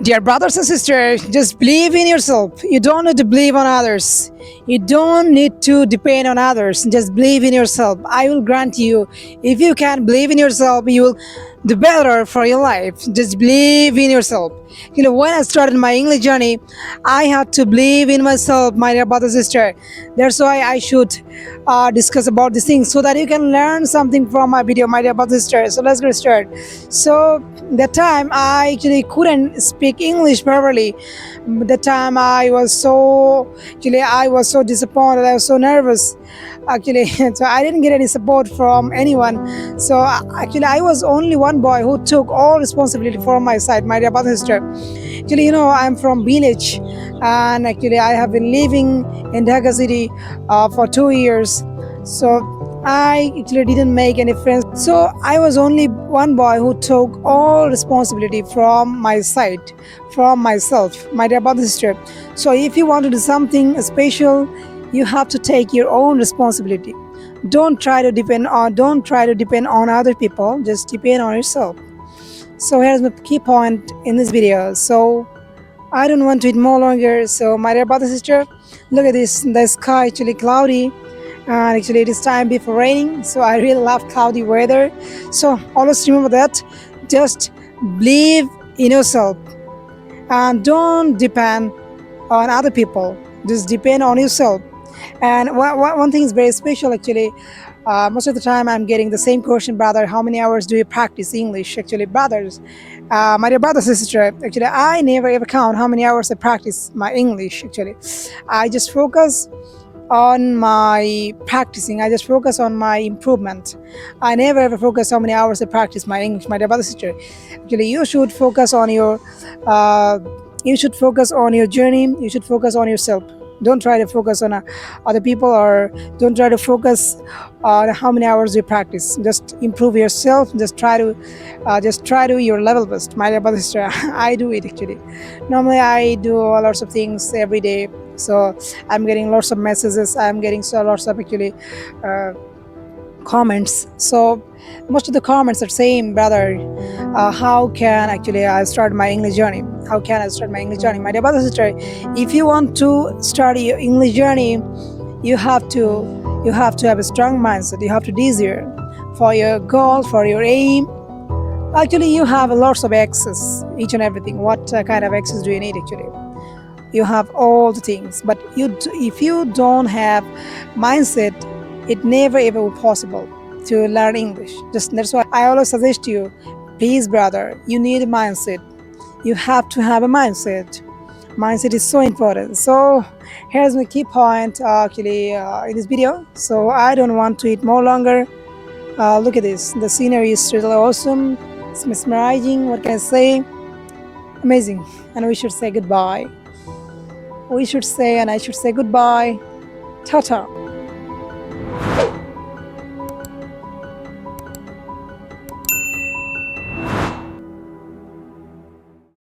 Dear brothers and sisters, just believe in yourself. You don't need to believe on others. You don't need to depend on others. Just believe in yourself. I will grant you, if you can believe in yourself, you will do better for your life. Just believe in yourself. When I started my English journey, I had to believe in myself, my dear brother and sister. That's why I should discuss about these things so that you can learn something from my video, my dear brother and sister. So let's get started. So that time I actually couldn't speak English properly. That time I was so disappointed. I was so nervous. Actually, so I didn't get any support from anyone. So actually, I was only one boy who took all responsibility from my side, my dear brother and sister. Actually, I'm from village, and actually, I have been living in Dhaka city for 2 years. So I actually didn't make any friends. So I was only one boy who took all responsibility from my side, from myself, my dear brother and sister. So if you want to do something special, you have to take your own responsibility. Don't try to depend on other people. Just depend on yourself. So here's my key point in this video. So I don't want to eat more longer. So my dear brother and sister, look at this. The sky actually cloudy, and actually it is time before raining. So I really love cloudy weather. So always remember that. Just believe in yourself and don't depend on other people. Just depend on yourself. And one thing is very special actually. Most of the time I'm getting the same question, brother, how many hours do you practice English? Actually, brothers, my dear brothers and sister, actually, I never ever count how many hours I practice my English. Actually, I just focus on my practicing. I just focus on my improvement. I never ever focus how many hours I practice my English, my dear brother and sister. Actually, uh, you should focus on your journey. You should focus on yourself. Don't try to focus on other people, or don't try to focus on how many hours you practice. Just improve yourself. Just try to your level best, my dear brother and sister. I do it actually. Normally I do lots of things every day. So I'm getting lots of messages. I'm getting so lots of actually uh, comments. So most of the comments are saying, brother, how can actually I start my English journey? How can I start my English journey? My dear brother and sister, if you want to start your English journey, you have to have a strong mindset. You have to desire for your goal, for your aim. Actually, you have lots of access, each and everything. What kind of access do you need actually? You have all the things, but if you don't have mindset, it never ever will possible to learn English. Just that's why I always suggest you, please brother, you need a mindset. You have to have a mindset. Mindset is so important. So here's my key point actually in this video. So I don't want to eat more longer. Look at this. The scenery is really awesome. It's mesmerizing. What can I say? Amazing. And we should say goodbye. We should say, and I should say goodbye. Ta ta.